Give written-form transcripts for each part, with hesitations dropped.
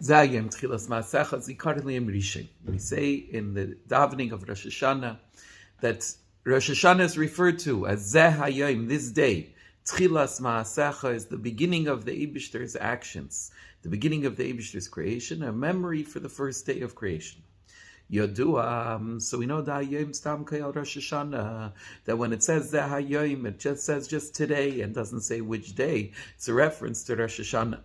Zayim tchilas maasecha zikarim rishon. We say in the davening of Rosh Hashanah that Rosh Hashanah is referred to as Zeh Hayom, this day. Tchilas maasecha is the beginning of the Eibishter's actions, the beginning of the Eibishter's creation, a memory for the first day of creation. Yodua, so we know that Hayom stam kayal Rosh Hashanah, that when it says Zeh Hayom, it just says just today and doesn't say which day. It's a reference to Rosh Hashanah.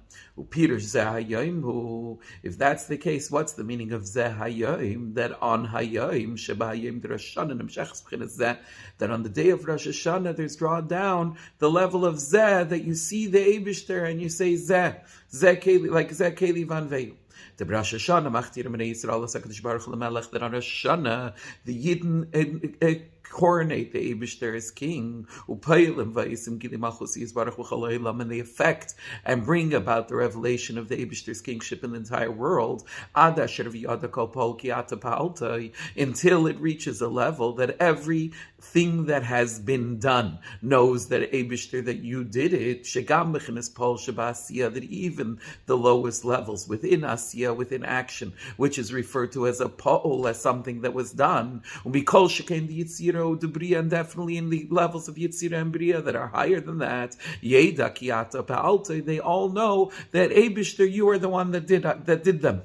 Peter Zeh Hayom, if that's the case, what's the meaning of Zeh Hayom? That on Hayom, Sheba Hayom Rosh Hashanah, that on the day of Rosh Hashanah, there's drawn down the level of Zeh, that you see the Eibishter and you say Zeh Keli, like Zeh Keli Van Veil. The Rosh Hashanah, Machtir Menei Yisrael, HaKadosh Baruch Hu L'Melech, that on Rosh Hashanah, the Yidden coronate the Eibishter as king, Upaylim Vayisim Gili Malchus Yisbarach V'Chalaylam, and they affect and bring about the revelation of the Eibishter's kingship in the entire world, Ada Asher V'Yada Kol Pol Ki Ata Pa'altai, until it reaches a level that everything that has been done knows that Eibishter, that you did it, Shegam B'Chinas Pol Sheba Asiyah, that even the lowest levels within Asiyah, within action, which is referred to as a Pol, as something that was done, Ubikol Shekain the Yitzira Bria, and definitely in the levels of Yitzira and Bria that are higher than that, Yeda Kiata Pa'alta, they all know that Eibishter, you are the one that did them.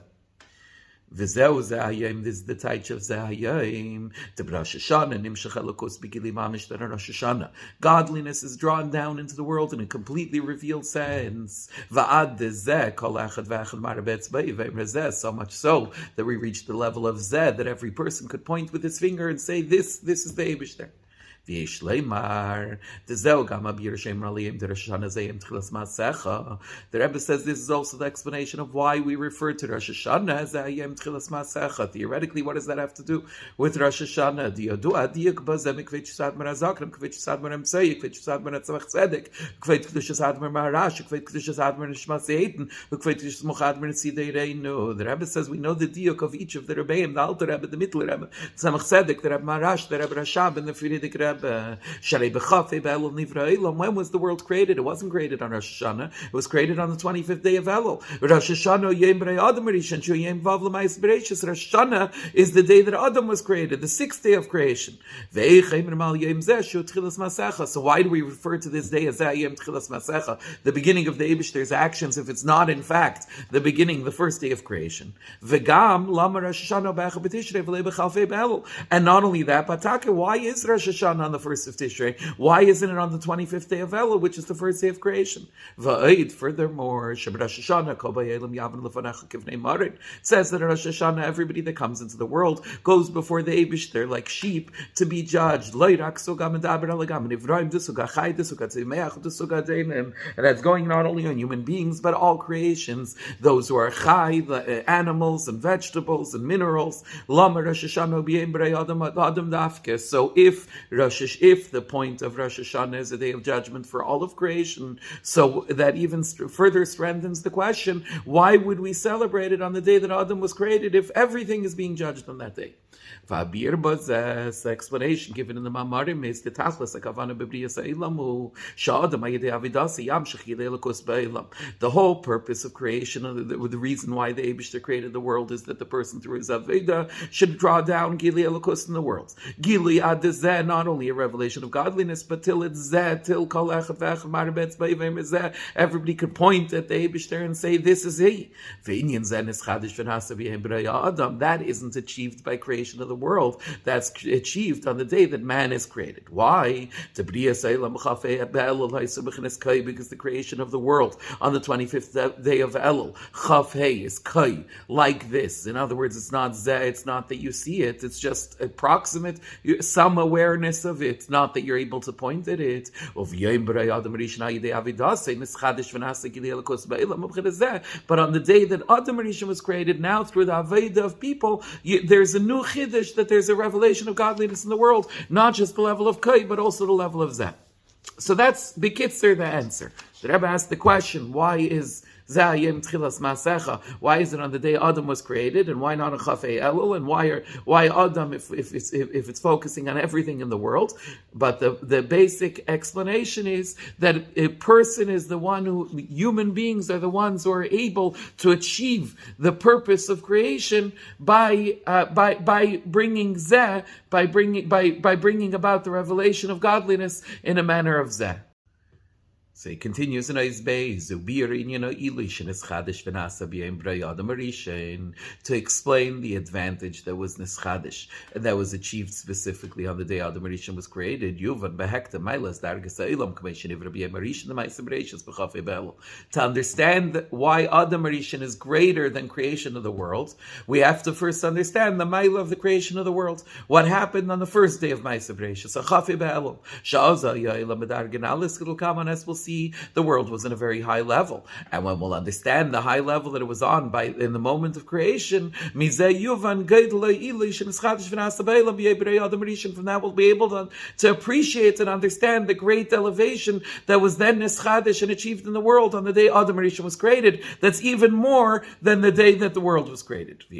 V'zeu Zeh this is the taich of Zeh Hayom. The Rosh Hashanah nimshach elokos b'gili mamish, that on Rosh Hashanah godliness is drawn down into the world in a completely revealed sense. Va'ad dezeh kol echad v'echad marabetz b'yivim, so much so that we reach the level of Zeh, that every person could point with his finger and say, this is the Eibishter. V'yesh leimar, dezeu gam abir shem raliyim to Rosh Hashanah zayim tchilas maasecha. The Rebbe says this is also the explanation of why we refer to Rosh Hashanah as zayim tchilas maasecha. Theoretically, what does that have to do with Rosh Hashanah? Diyadu adiyak bazem kvich sad mar azakram, kvich sad mar emsei, kvich sad mar tzavach tzedek, kvich sad mar marash, kvich sad mar nishmas eiten, kvich mochad mar tzidei reinu. The Rebbe says we know the diyuk of each of the Rebbeim, the Alter Rebbe, the Middle Rebbe, tzavach tzedek, the Rebbe Marash, the Rebbe Rashab, and the Frierdiker Rebbe. When was the world created? It wasn't created on Rosh Hashanah. It was created on the 25th day of Elul. Rosh Hashanah is the day that Adam was created, the 6th day of creation. So why do we refer to this day as the beginning of the Eibishter's actions, if it's not in fact the beginning, the first day of creation? And not only that, but why is Rosh Hashanah on the 1st of Tishrei? Why isn't it on the 25th day of Elul, which is the first day of creation? Furthermore, it says that in Rosh Hashanah, everybody that comes into the world goes before the Eibishter like sheep to be judged. And that's going not only on human beings, but all creations, those who are chai, the animals and vegetables and minerals. So if the point of Rosh Hashanah is a day of judgment for all of creation, so that even further strengthens the question, why would we celebrate it on the day that Adam was created if everything is being judged on that day? The explanation given in the Maamar is the tachlis hakavana b'briyas ha'elamu sha'adam ha'yedei avidasi yamshich yidei elokus ba'elam. The whole purpose of creation, the reason why the Eibishter created the world, is that the person through his aveda should draw down gili elokus in the world. Gili ad zeh, not only a revelation of godliness, but till it's zeh, till kol echad v'echad marabetz b'yivim zeh, everybody could point at the Eibishter and say, this is he. V'inyan zeh nischadish v'nasa v'yehem b'raya adam. That isn't achieved by creation of the world. That's achieved on the day that man is created. Why? Because the creation of the world on the 25th day of Elul, Chafhei, is kai, like this. In other words, it's not zeh, it's not that you see it, it's just approximate, some awareness of it, not that you're able to point at it. But on the day that Adam Rishon was created, now through the Aveda of people, there's a new chiddush, that there's a revelation of godliness in the world, not just the level of kai, but also the level of zeh. So that's B'kitzer the answer. The Rebbe asked the question, why is Zeh Hayom Tchilas Maasecha. Why is it on the day Adam was created, and why not on Chafei Elul, and why Adam if it's focusing on everything in the world? But the basic explanation is that a person is the one who, human beings are the ones who are able to achieve the purpose of creation by bringing Zeh, by bringing about the revelation of godliness in a manner of Zeh. So he continues in his base to explain the advantage that was nischadish and that was achieved specifically on the day Adam Rishon was created. To understand why Adam Rishon is greater than creation of the world, we have to first understand the mile of the creation of the world. What happened on the first day of Ma'aseh Bereshis? We'll see the world was in a very high level, and when we'll understand the high level that it was on in the moment of creation, from that we'll be able to appreciate and understand the great elevation that was then nischadish and achieved in the world on the day Adam Rishon was created. That's even more than the day that the world was created. So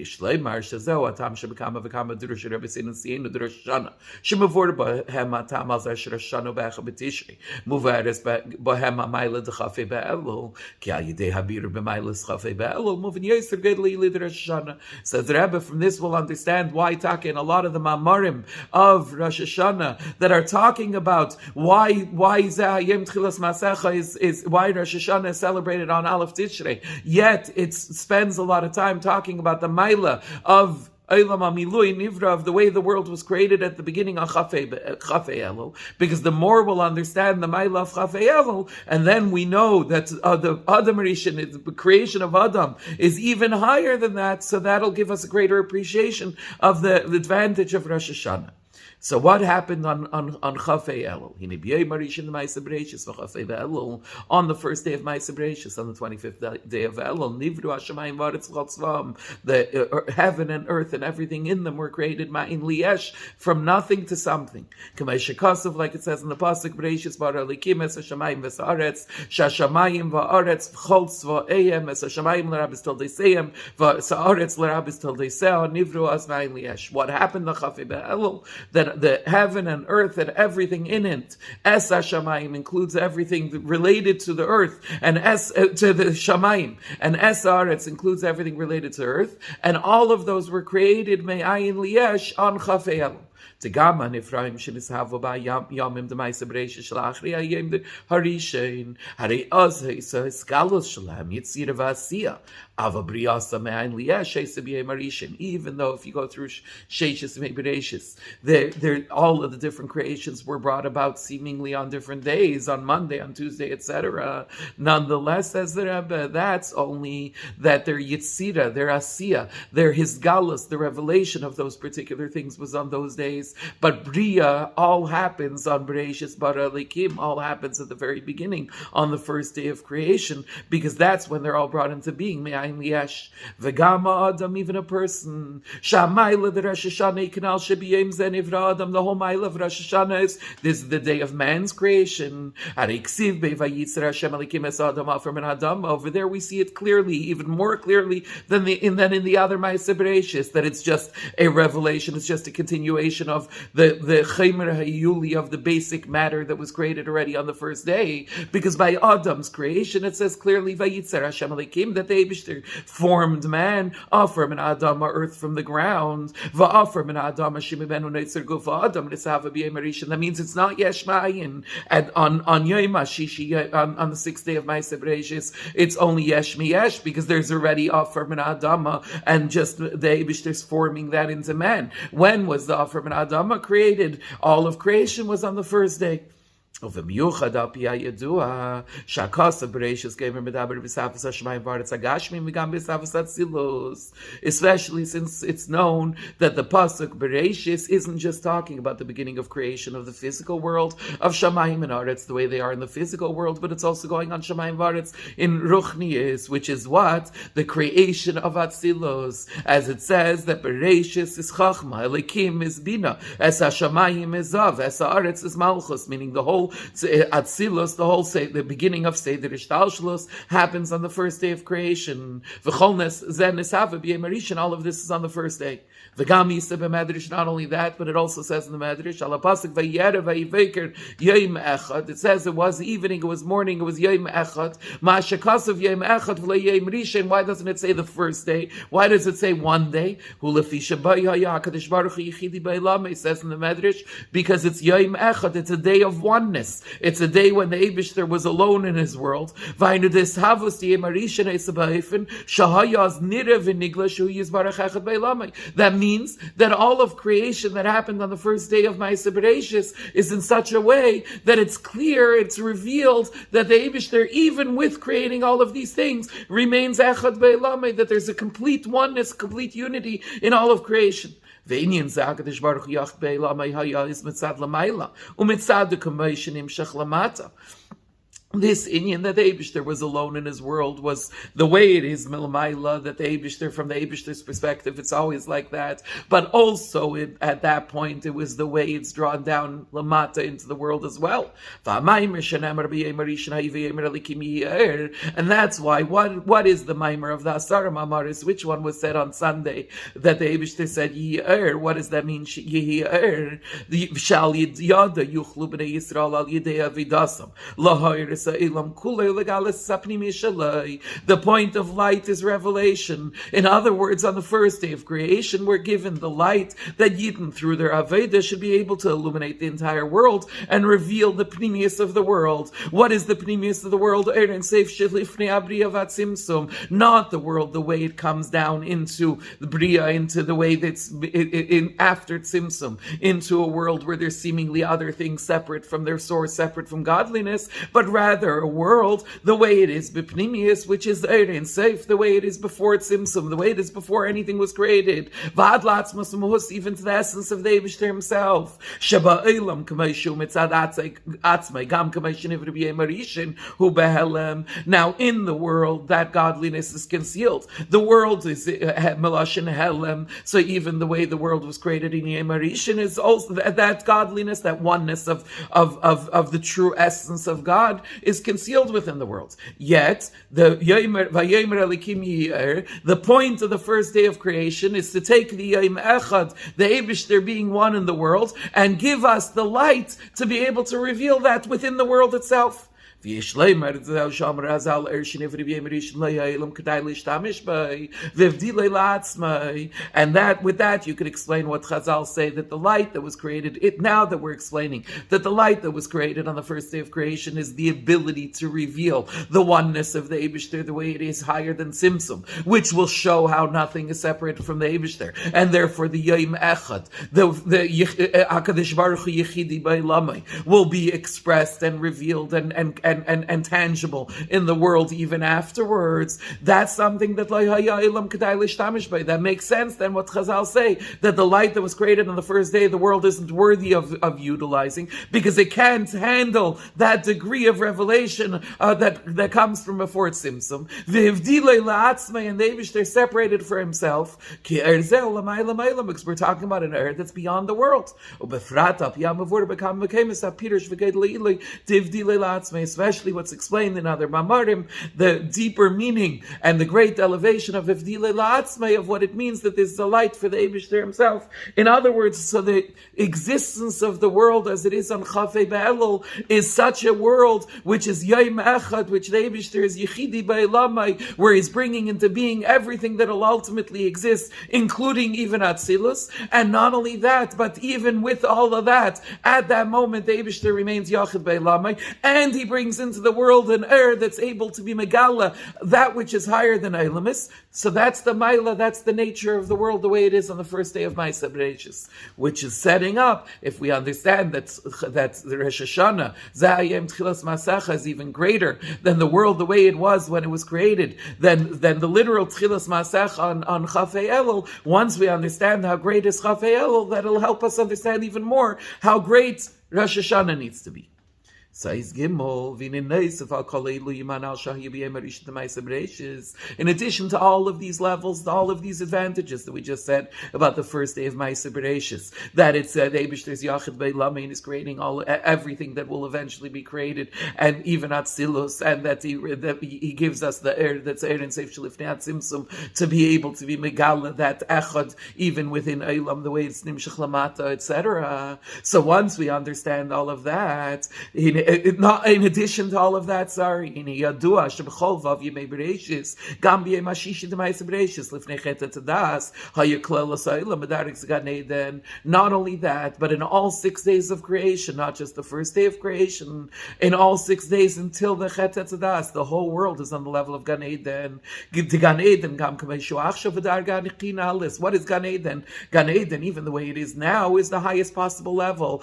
the Rebbe from this will understand why Taka in a lot of the Maamarim of Rosh Hashanah that are talking about why Hayom Tchilas Maasecha is why Rosh Hashanah is celebrated on Aleph Tishrei, yet it spends a lot of time talking about the Maila of Olam HaMilui Nivra, of the way the world was created at the beginning on Chafei Elul, because the more we'll understand the Maila of Chafei Elul, and then we know that the Adam Rishon, the creation of Adam, is even higher than that, so that'll give us a greater appreciation of the advantage of Rosh Hashanah. So what happened on Chafei Elul? On the first day of Ma'aseh Bereshis, on the 25th day of Elul, Nivru Hashemayim v'Haaretz v'Chol the heaven and earth and everything in them were created ma'in liyesh, from nothing to something. Like it says in the pasuk, Bereshis bara Elikim es Hashemayim v'Haaretz, Shashamayim v'Haaretz v'Chol tzva'ehem es Hashemayim l'Rabbis till Deiseyim v'Haaretz l'Rabbis till Deiseo Nivru as ma'in liyesh. What happened on Chafei Elul? That the heaven and earth and everything in it, Es HaShamayim, includes everything related to the earth, and Es to the Shamayim, and Es Haaretz includes everything related to earth, and all of those were created Me'ayin Liyesh on Chafei Elul. Tegama Nifraim Shenishavu Ba Yomim D'Ma'aseh Bereshis Shel Achri Hayom Harishin Harei Az Ha'is Galus Shalem Yitzira V'Asiya Ava Briyasa Me'ayin Liyesh Eisa B'Yom Harishin. Even though if you go through Sheishis Bereshis, all of the different creations were brought about seemingly on different days, on Monday, on Tuesday, etc. Nonetheless, says the Rebbe, that's only that their Yitzira, their Asiya, their Hisgalus, the revelation of those particular things was on those days. But Bria all happens on Bereshis bara Elikim, all happens at the very beginning, on the first day of creation, because that's when they're all brought into being. Me'ayin liyesh. V'gama Adam, even a person. Sha'mayla the Rosh Hashanah ikanal shebiyem ze nivra Adam. The whole mile of Rosh Hashanah is, this is the day of man's creation. Hariksiv be'vayitzer Hashem Elikim es Adam afer min Adam. Over there we see it clearly, even more clearly than in the other Ma'aseh Bereshis, that it's just a revelation, it's just a continuation of the Chaymer Hayuli, of the basic matter that was created already on the first day. Because by Adam's creation, it says clearly, Vayitzer Hashem Elikim, that the Eibishter formed man, Afer min Adam, earth from the ground, Va'afer min Adam, Hashem ibenu Neitzer Guf Adam, Nisava B'Yom Harishin. That means it's not Yesh Ma'ayin. And on Yom HaShishi, on the 6th day of Ma'aseh Bereshis, it's only Yesh Miyesh, because there's already Afer min Adam, and just the Eibishter's forming that into man. When was the Afer min Adama created? All of creation was on the first day. Especially since it's known that the pasuk Bereshis isn't just talking about the beginning of creation of the physical world of Shamayim and Aretz, the way they are in the physical world, but it's also going on Shamayim and Aretz in Ruchnius, which is what? The creation of Atzilos. As it says that Bereshis is Chachma, Elikim is Bina, Es HaShamayim is Zav, Es HaAretz is Malchus, meaning the whole whole Atzilus, the beginning of Seder Ishtalshalos happens on the first day of creation. All of this is on the first day. Not only that, but it also says in the Medrash, it says it was evening, it was morning, it was Yom Echad. Why doesn't it say the first day? Why does it say one day? It says in the Medrash, because it's Yom Echad, it's a day of oneness. It's a day when the Eibishter was alone in his world. That means that all of creation that happened on the first day of Ma'aseh Bereishis is in such a way that it's clear, it's revealed that the Eibishter, even with creating all of these things, remains Echad Be'elamai, that there's a complete oneness, complete unity in all of creation. Ve'inyan zeh Baruch Hu Yachad Be'elamai haya is mitzad l'mayla u'mitzad d'kamosh nimshach lamata. This inyan that the Eibishter was alone in his world was the way it is milmayla, that the Eibishter, from the Eibishter's perspective, it's always like that. But also at that point, it was the way it's drawn down lamata into the world as well. And that's why, what is the Maamar of the Asara Maamaris? Which one was said on Sunday that the Eibishter said Yi'er? What does that mean? Yi'er shal yada yuchlu b'nei Yisrael al yidei avidasam lahayr. The point of light is revelation. In other words, on the first day of creation, we're given the light that Yidden, through their Aveda, should be able to illuminate the entire world and reveal the pnimius of the world. What is the pnimius of the world? Not the world the way it comes down into the Bria, into the way that's after Tzimtzum, into a world where there's seemingly other things separate from their source, separate from godliness, but rather a world the way it is b'pnimius, which is Ein Seif, the way it is before Tzimtzum, the way it is before anything was created. V'ad la'atzmos u'muhus, even to the essence of the Eibishter himself. Sheba Eilam k'meishu mitzad atzmai gam k'meishu nivra b'yem arishin hu behelem. Now in the world, that godliness is concealed. The world is melashin helem, so even the way the world was created in Yem Arishin is also that godliness, that oneness of the true essence of God is concealed within the world. Yet, the point of the first day of creation is to take the Yom Echad, the Eibishter being one in the world, and give us the light to be able to reveal that within the world itself. And that with that you could explain what Chazal say, that the light that was created, now that we're explaining that the light that was created on the first day of creation is the ability to reveal the oneness of the Eibishter, the way it is higher than Tzimtzum, which will show how nothing is separated from the Eibishter, and therefore the Yom Echad, the HaKadosh Baruch Hu Yechidi B'Elamai, will be expressed and revealed and tangible in the world even afterwards. That's something that that makes sense then what Chazal say, that the light that was created on the first day, the world isn't worthy of utilizing, because it can't handle that degree of revelation that comes from before Tzimtzum. And the Eibishter separated for himself, because we're talking about an earth that's beyond the world. Especially what's explained in other Maamarim, the deeper meaning and the great elevation of Evdile La'atzmei, of what it means that there's a light for the Eibishter himself. In other words, so the existence of the world as it is on Chafei Be'elul is such a world which is Yom Echad, which the Eibishter is Yechidi B'Elamai, where he's bringing into being everything that will ultimately exist, including even Atzilus. And not only that, but even with all of that, at that moment the Eibishter remains Yachid B'Elamai, and he brings into the world an that's able to be Megala, that which is higher than Eilamis. So that's the Maila, that's the nature of the world the way it is on the first day of Ma'aseh Bereishis, which is setting up, if we understand that the Rosh Hashanah, Hayom Tchilas Maasecha, is even greater than the world the way it was when it was created, than the literal Tchilas Maasecha on Chafei Elul. Once we understand how great is Chafei Elul, that'll help us understand even more how great Rosh Hashanah needs to be. Says Gimel, in addition to all of these levels, all of these advantages that we just said about the first day of Ma'aseh Bereishis, that it's the Eibishter's Yachid Beilamein is creating everything that will eventually be created, and even Atzilus, and that he gives us the air that's air in Seif Shalifnei Atzimsum to be able to be Megala, that Echad, even within Eilam, the way it's Nimshach Lamata, etc. So once we understand all of that, in addition to all of that, not only that, but in all 6 days of creation, not just the first day of creation, in all 6 days until the Chet Etzadas, the whole world is on the level of Gan Eden. What is Gan Eden? Gan Eden, even the way it is now, is the highest possible level.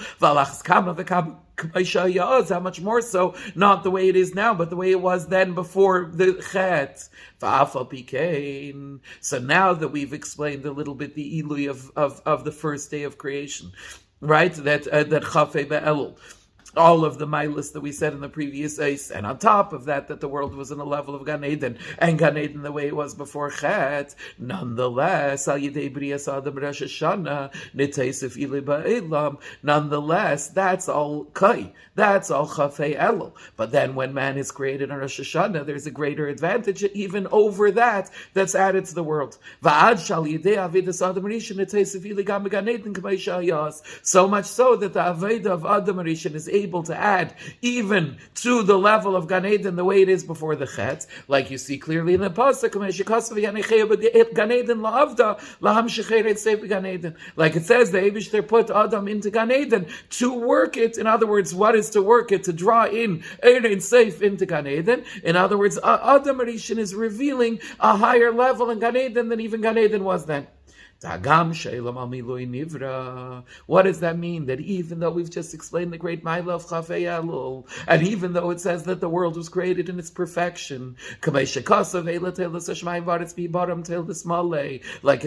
How much more so, not the way it is now, but the way it was then before the Chet. So now that we've explained a little bit the Ilui of the first day of creation, right? That Chafei Be'elul, all of the milas that we said in the previous ace, and on top of that, that the world was in a level of Gan Eden, and Gan Eden the way it was before Chet. Nonetheless, Al Yidei Brias Adam Rosh Hashanah Niteisif Ilei Ba'elam. Nonetheless, that's all Kai, that's all Chafei Elul. But then, when man is created on Rosh Hashanah, there's a greater advantage even over that that's added to the world. Va'ad Shal Yidei Avidas Adam Rishon Niteisif Ilei Gam Gan Eden K'may Shayas. So much so that the Aveda of Adam Rishon is able to add even to the level of Gan Eden the way it is before the Chet, like you see clearly in the pasuk, like it says, the Eibishter put Adam into Gan Eden to work it. In other words, what is to work it? To draw in Ein Seif into Gan Eden. In other words, Adam Rishon is revealing a higher level in Gan Eden than even Gan Eden was then. What does that mean? That even though we've just explained the great Ma'ila of Chafei Elul, and even though it says that the world was created in its perfection, like it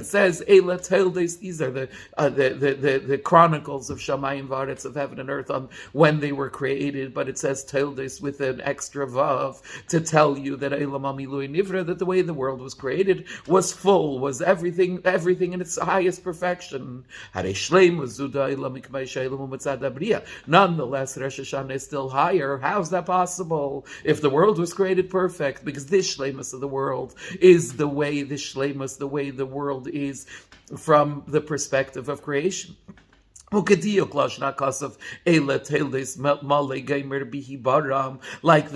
says, these are the chronicles of Shamayim V'aretz, of heaven and earth, on when they were created, but it says Teldes with an extra vav to tell you that that the way the world was created was full, was everything in its highest perfection. Nonetheless, Rosh Hashanah is still higher. How's that possible? If the world was created perfect, because this shleimus of the world is the way the shleimus, the way the world is from the perspective of creation. Like the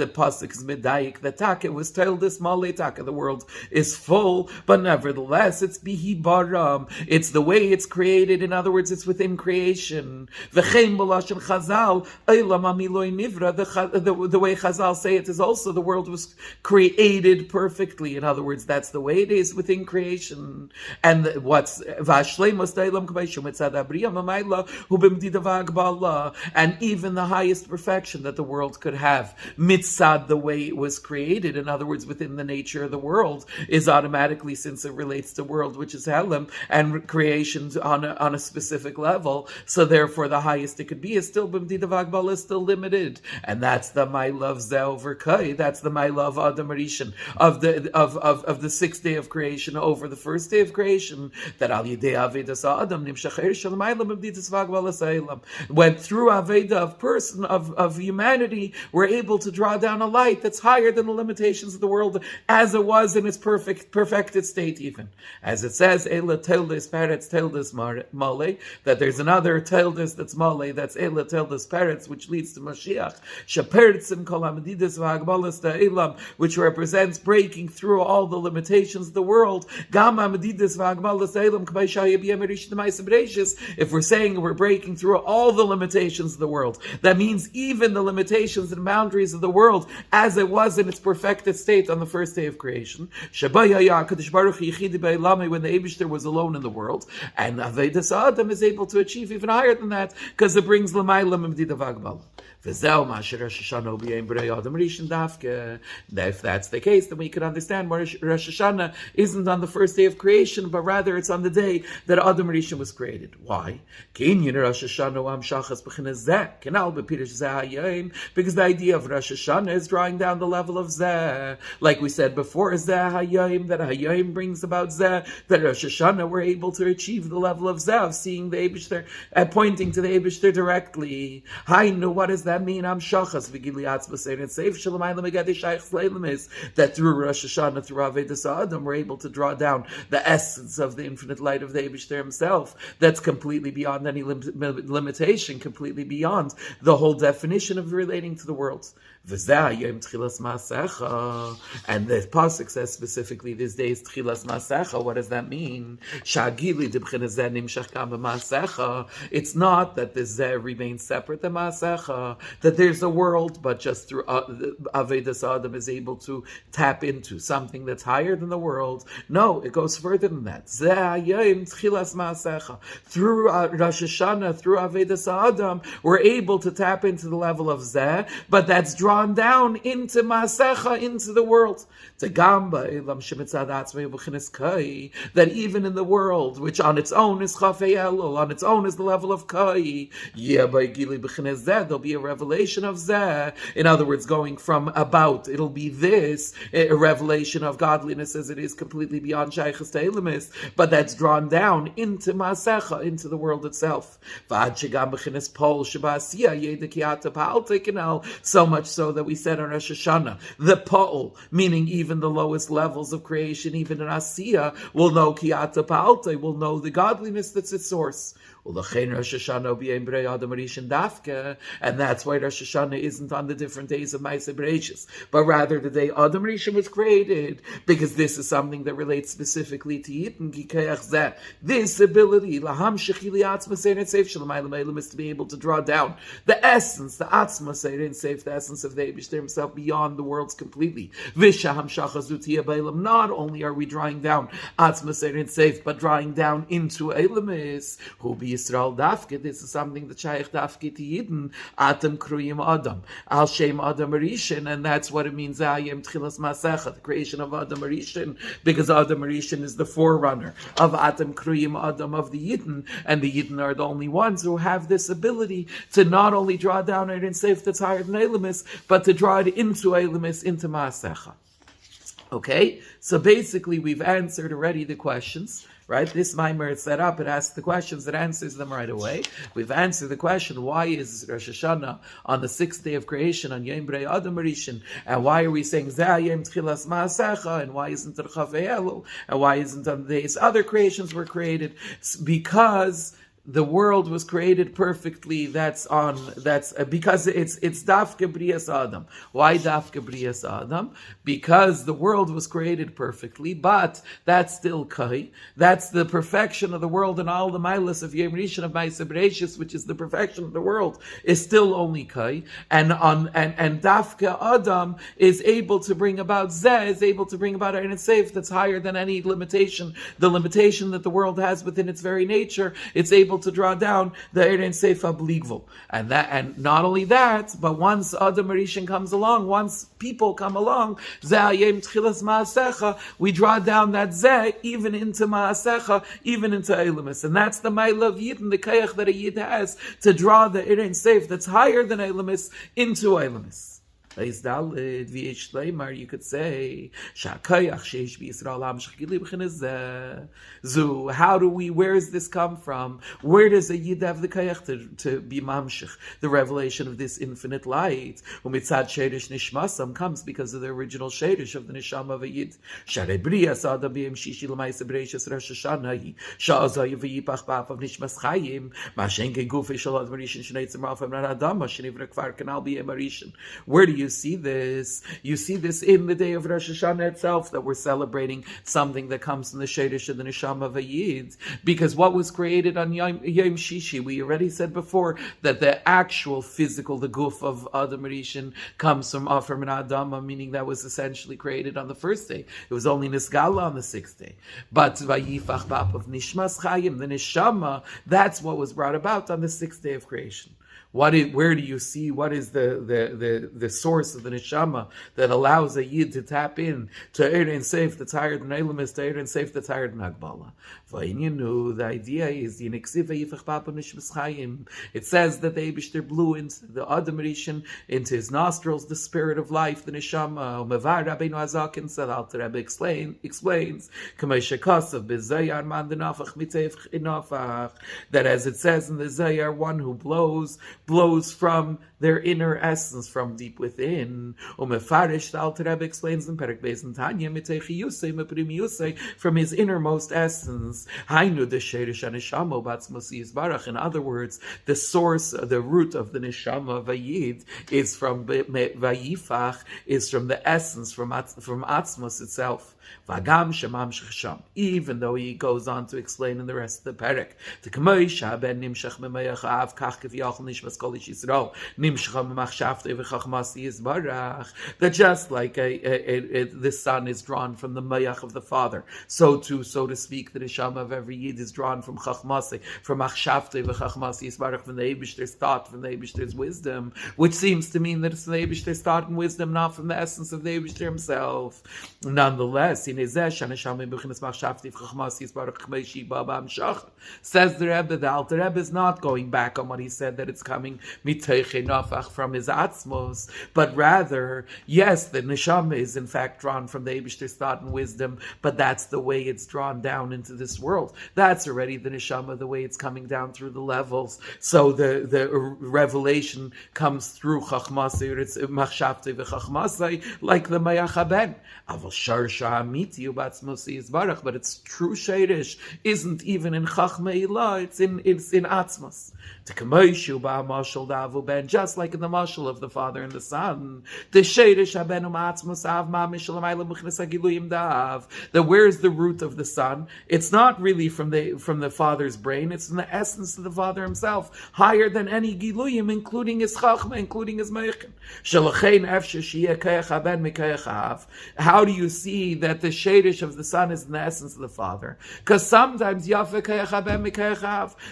pasuk is medayik, that taka was teldes male taka, the world is full, but nevertheless it's bihi baram, it's the way it's created. In other words, it's within creation. The way Chazal say it is also the world was created perfectly. In other words, that's the way it is within creation. And what's and even the highest perfection that the world could have, mitzad, the way it was created, in other words, within the nature of the world, is automatically, since it relates to world, which is Hayom, and creations on a specific level, so therefore the highest it could be is still b'mdida v'agbala, is still limited. And that's the Ma'ila of Zeh over Kai, that's the Ma'ila of Adam Rishon, of the sixth day of creation over the first day of creation, that Al Yidei Avedas Adam Nimshach Shel Ma'ila b'mdidas v'agbala Saylam, when through Aveda of humanity, we're able to draw down a light that's higher than the limitations of the world as it was in its perfected state, even. As it says, Eila Teldes Peretz Teldes Male, that there's another Teldes that's Male, that's Eila Teldes Peretz, which leads to Mashiach, Shapertzim Kol HaMedidas V'Hagbalas Ta'elam, which represents breaking through all the limitations of the world. Gam HaMedidas V'Hagbalas Ta'elam K'may Shayeh B'Yem Rishon Ma'aseh Bereishis. If we're saying we're breaking through all the limitations of the world, that means even the limitations and boundaries of the world as it was in its perfected state on the first day of creation. When the Eibishter was alone in the world, and Avedas Adam is able to achieve even higher than that, because it brings L'mayla M'mdida V'Agbala. If that's the case, then we can understand why Rosh Hashanah isn't on the first day of creation, but rather it's on the day that Adam Rishon was created. Why? Because the idea of Rosh Hashanah is drawing down the level of Zeh. Like we said before, Zeh Hayom, that Hayom brings about Zeh, that Rosh Hashanah we're able to achieve the level of Zeh, of seeing the Eibishter, pointing to the Eibishter directly. What does that mean? That through Rosh Hashanah, through Avodas Adam, we're able to draw down the essence of the infinite light of the Eibishter himself. That's completely beyond any limitation, completely beyond the whole definition of relating to the world. And the pasuk says specifically, this day is Tchilas Maasecha. What does that mean? It's not that the Zeh remains separate, the Maasecha, that there's a world, but just through Avodas Adam is able to tap into something that's higher than the world. No, it goes further than that. Through Rosh Hashanah, through Avodas Adam, we're able to tap into the level of Zeh, but that's drawn down into Maasecha, into the world. That even in the world, which on its own is Chafei Elul, on its own is the level of Kai, there'll be a revelation of Zeh. In other words, going from about, it'll be this, a revelation of godliness as it is completely beyond Shaychus to Elamis, but that's drawn down into Maasecha, into the world itself. So much so that we said on Rosh Hashanah, the Pa'ul, meaning even the lowest levels of creation, even in Asiya, will know Kiyata Pa'alta, will know the godliness that's its source. And that's why Rosh Hashanah isn't on the different days of Ma'aseh Bereishis, but rather the day Adam Rishon was created, because this is something that relates specifically to Yidden. This ability is to be able to draw down the essence, the Atzma Seirin Seif, the essence of the Eibishter himself beyond the worlds completely. Not only are we drawing down Atzma Seirin Seif, but drawing down into Elamis, who be Yisrael Dafke. This is something that Shaykh Dafke to Yidden, Atem Kruyim Adam, Al Shem Adam Rishon, and that's what it means, Hayom Tchilas Maasecha, the creation of Adam Rishon, because Adam Rishon is the forerunner of Atem Kruyim Adam, of the Yidden, and the Yidden are the only ones who have this ability to not only draw down it in Seif that's higher than Elamis, but to draw it into Elamis, into Maasecha. Okay, so basically we've answered already the questions. Right? This Maamar is set up, it asks the questions, it answers them right away. We've answered the question, why is Rosh Hashanah on the 6th day of creation, on Yom Brei Adam Rishon, and why are we saying Zeh Yom Tchilas Maasecha, and why isn't it Chafei Elul, and why isn't on the days other creations were created? It's because the world was created perfectly. That's because it's Dafke Brias Adam. Why Dafke Brias Adam? Because the world was created perfectly, but that's still Kai. That's the perfection of the world, and all the milas of Yom Rishon of Ma'aseh Bereishis, which is the perfection of the world, is still only Kai. And Dafke Adam is able to bring about Zeh, is able to bring about Ein Seif that's higher than any limitation. The limitation that the world has within its very nature, it's able to draw down the Ein Seif Abligvul. And not only that, but once Adam Rishon comes along, once people come along, Zeh Hayom Tchilas Maasecha, we draw down that Zeh even into Maasecha, even into Elamis. And that's the Ma'ila of Yidden, the Kayach that a Yid has to draw the Ein Seif that's higher than Elamis into Elamis. You could say, where does this come from? Where does a Yid have the kayach to be mamshich, the revelation of this infinite light? Umitzad sherish nishmasam comes because of the original sherish of the nishama of a Yid. Where do you see this? You see this in the day of Rosh Hashanah itself, that we're celebrating something that comes from the Sheidish of the Neshama of a Yid. Because what was created on Yom Shishi, we already said before that the actual physical, the guf of Adam Rishon comes from an Adama, meaning that was essentially created on the first day. It was only Nisgala on the 6th day. But Vayifach Bap of Nishmas Chayim, the Neshama, that's what was brought about on the 6th day of creation. Where do you see, what is the source of the neshama that allows a yid to tap in to Eir and Seif that's higher than Eilamis, to Eir and Seif that's higher than Agbala? The idea is, it says that the Eibishter blew into the Adam Rishon, into his nostrils, the spirit of life, the neshama. Rabbeinu Azakin said, Alter Rebbe explains, that as it says in the Zayar, one who blows from their inner essence, from deep within. The Alter Rebbe explains in Perek Beis and Tanya, from his innermost essence. In other words, the source, the root of the neshama vayid is from vayifach, is from the essence, from atzmos itself. Even though he goes on to explain in the rest of the perek, that just like the son is drawn from the mayach of the father, so too, so to speak, the neshama of every yid is drawn from chachmasi, from achshavte v'chachmasi yisbarach, from the Eibishter's thought, from the Eibishter's wisdom, which seems to mean that it's the Eibishter's thought and wisdom, not from the essence of the Eibishter himself. Nonetheless, says the Rebbe, the Alter Rebbe is not going back on what he said, that it's coming miteiche nafach, from his atzmos, but rather, yes, the neshama is in fact drawn from the Eibishter's thought and wisdom, but that's the way it's drawn down into this world. That's already the neshama, the way it's coming down through the levels. So the revelation comes through chachmasei, it's machshavtei v'chachmasei, like the mayach haben. But its true shirish isn't even in Chachma Ilah, it's in Atzmos. Just like in the mashal of the father and the son, the shirish habenu ma'atzmos av ma'mishal ma'ila muchnes hagiluyim da'av. That where's the root of the son? It's not really from the father's brain, it's from the essence of the father himself, higher than any giluyim, including his chachma, including his meichin. How do you see that the shadish of the son is in the essence of the father? Because sometimes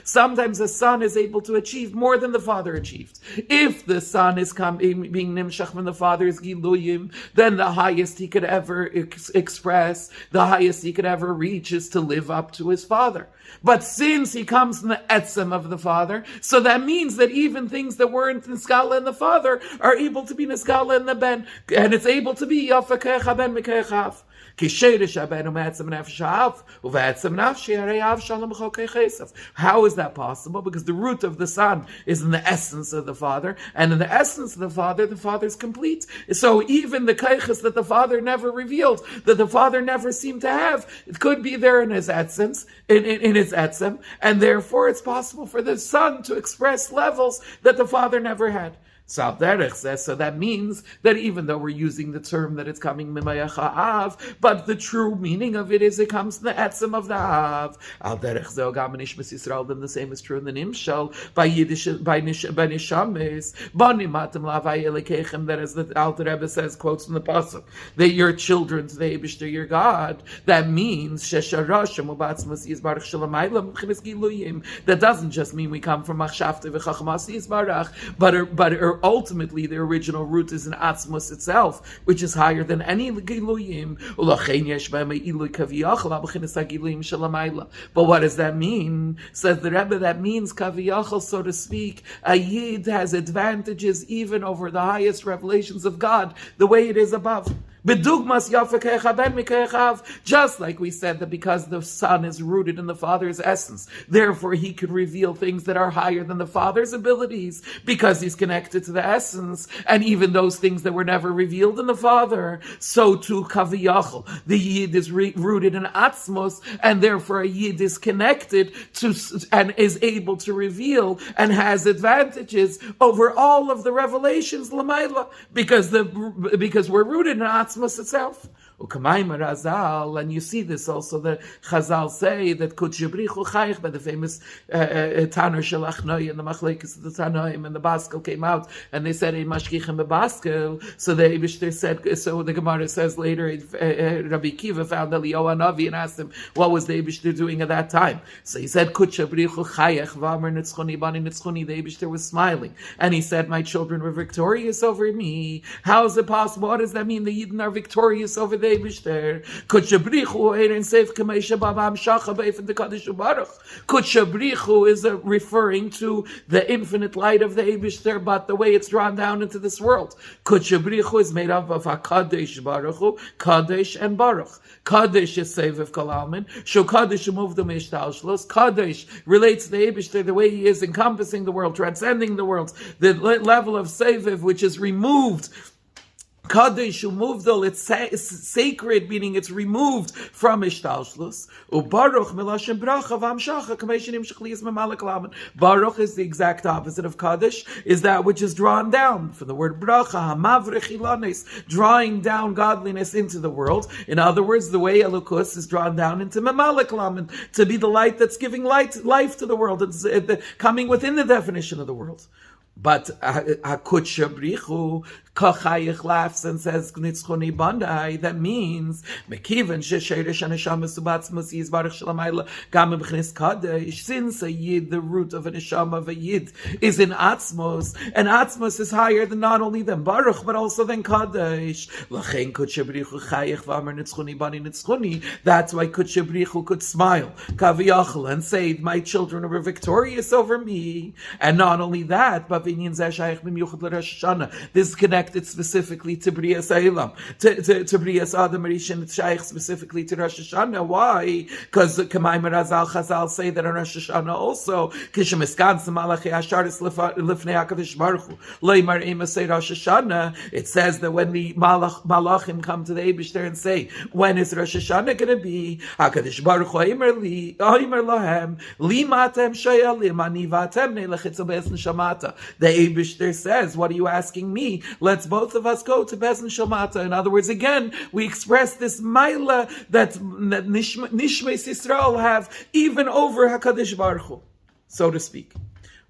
sometimes the son is able to achieve more than the father achieved. If the son is being nimshach from the father's giluyim, then the highest he could ever express, the highest he could ever reach, is to live up to his father. But since he comes from the etzem of the father, so that means that even things that weren't niskala in the father are able to be niskala in the ben, and it's able to be yafakech ben mikechav. How is that possible? Because the root of the son is in the essence of the father, and in the essence of the father is complete. So even the kaiches that the father never revealed, that the father never seemed to have, it could be there in his essence, in his etzem, and therefore it's possible for the son to express levels that the father never had. So that means that even though we're using the term that it's coming mimayach ha'av, but the true meaning of it is it comes from the etzem of the av. Al derech zeh gam in Nishmas Yisrael, then the same is true in the Nimshal, by Yiddish, by Nishamis, Bani matem lavai elekechem, that as the Alter Rebbe says, quotes from the Pasuk, that your children to the Eibishter, your God. That means shesharashim ubatzmas yizbarach shalamaylam chines giluyim. That doesn't just mean we come from machshavte v'chachmas yizbarach, but ultimately the original root is in Atzmos itself, which is higher than any Giluyim. But what does that mean? Says the Rebbe, that means Kaviyachal, so to speak, a Yid has advantages even over the highest revelations of God, the way it is above. Just like we said that because the son is rooted in the father's essence, therefore he could reveal things that are higher than the father's abilities, because he's connected to the essence, and even those things that were never revealed in the father. So too Kaviyachal, the Yid is rooted in Atzmos, and therefore a Yid is connected to and is able to reveal and has advantages over all of the revelations Lamaila, because we're rooted in Atzmos itself. U'kamayim Razal, and you see this also, that Chazal say that Kutshabrichu Chayich, by the famous Tanur Shalachnoi and the Machlekes of the Tanoim, and the Baskel came out, and they said, Ein Mashkichem Bebaskel, so the Eibishter said, so the Gemara says later, Rabbi Akiva found Eliyahu Hanavi and asked him, what was the Eibishter doing at that time? So he said, Kutshabrichu Chayich, V'amar Nitzchoni, Bani Nitzchoni, the Eibishter was smiling, and he said, my children were victorious over me. How is it possible? What does that mean? The Yidden are victorious over the Eibishter. Kutshabrichu is referring to the infinite light of the Eibishter, but the way it's drawn down into this world. Kutshabrichu is made up of HaKadosh Baruch Hu, Kadosh and Baruch. Kadosh is Seviv Kalalmin. Sho Kadosh moved the Mishtalshlos. Kadosh relates to the Eibishter, the way he is encompassing the world, transcending the world, the level of Seviv which is removed. Kadosh umuvdol, it's sacred, meaning it's removed from ishtalshlus. Ubaruch milashem bracha v'amshacha k'meishin imshach liyis memalek lamen. Baruch is the exact opposite of Kadosh, is that which is drawn down. From the word bracha, hamavrech ilanes, drawing down godliness into the world. In other words, the way Elokus is drawn down into memalek lamen, to be the light that's giving life to the world. It's coming within the definition of the world. But Kutshabrichu, Kachayich laughs and says, Nitzchoni Bandai, that means, Mekivan Shesherish and Neshama Subatzmus Yizbarach Shalamayla, Gamim Chnis Kadesh, since a Yid, the root of a Neshama of a Yid, is in Atzmos, and Atzmos is higher than not only than Baruch, but also than Kadesh. Lachen Kutshabrichu Chayich V'amar Nitzchoni Bani Nitzchoni, that's why Kutshabrichu could smile, Kaviyachel, and say, my children were victorious over me. And not only that, but this is connected specifically to Brias Eilam, to Brias Adam Rishon. It's shaykh specifically to Rosh Hashanah. Why? Because Kamayim Razal Chazal say that on Rosh Hashanah also, Kishem Eskanz Malachi Asharis Lifnei HaKadosh Baruch Hu Loimar Ema say Rosh Hashanah. It says that when the Malachim come to the Eibishter and say, when is Rosh Hashanah going to be? HaKadosh Baruch Hu Omer Lahem Li Matem Shayalim Ani Vatem Neilechitz Beis Neshamata. The Eibishter says, what are you asking me? Let's both of us go to Beis Neshamata. In other words, again, we express this maila that Nishmei Yisrael have even over HaKadosh Baruch Hu, so to speak.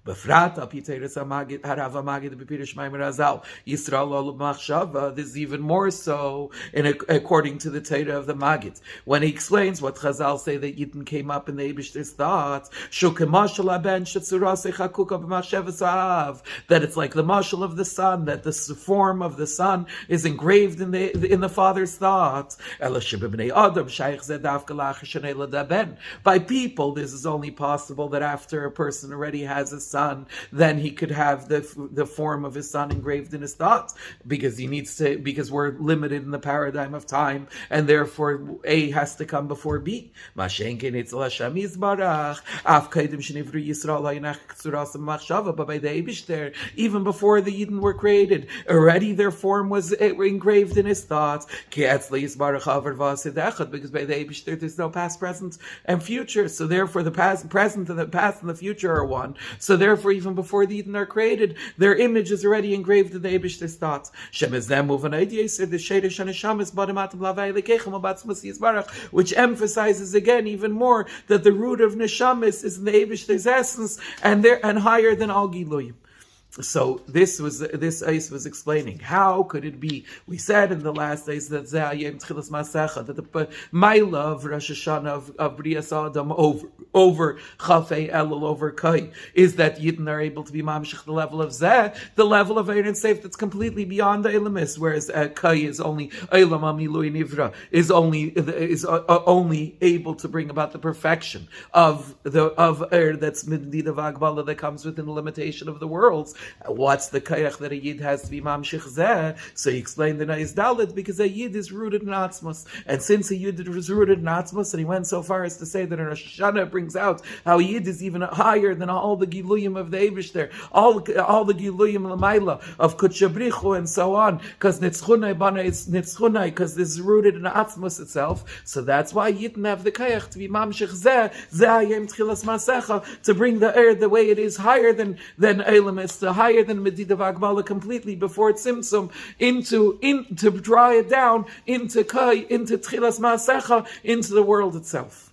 Befrat al Piteres Amagid Harava Magid Bepirish Maimer Azal Yisrael Ol Machshava. This is even more so according to the Torah of the Magid, when he explains what Chazal say that Yidden came up in the Eibishter's thoughts. Shukemashal Aben Shetzurase Chakuka b'Machshavas, that it's like the mashal of the sun, that the form of the sun is engraved in the father's thoughts. By people, this is only possible that after a person already has a son, then he could have the form of his son engraved in his thoughts, because he needs to, because we're limited in the paradigm of time, and therefore A has to come before B. But by the Eibishter, even before the Yidden were created, already their form was engraved in his thoughts. Because by the Eibishter there's no past, present, and future. So therefore the past, present, and the future are one. So therefore, even before the Yidden are created, their image is already engraved in the Eibishter's thoughts. Which emphasizes again even more that the root of Neshamis is in the Eibishter's essence, and higher than all Giluyim. So this ice was explaining, how could it be? We said in the last days that Hayom Tchilas Maasecha, that the Maila of Rosh Hashanah of Brias Adam over Chafei Elul over Kai is that Yidden are able to be mamshich the level of Zeh, the level of Ein Seif that's completely beyond the Elamis, whereas Kai is only Eilam Amilui Nivra is only able to bring about the perfection of that's Midid of Agbala that comes within the limitation of the worlds. What's the kayach that a Yid has to be mamshich zeh? So he explained the Nais Dalet, because a Yid is rooted in Atzmos, and since a Yid is rooted in Atzmos, and he went so far as to say that in Rosh Hashanah brings out how a Yid is even higher than all the Giluyim of the Eibishter, all the Giluyim Lamaila of Kutshabrichu and so on, because Nitzchunai Bana is Nitzchunai, because this is rooted in Atzmos itself. So that's why Yidden have the kayach to be mamshich zeh Hayom Tchilas Maasecha, to bring the way it is higher than Eilam Esra higher than Medida Vagmala completely before it's Simsum, to draw it down into Kai, into Tchilas Maasecha, into the world itself.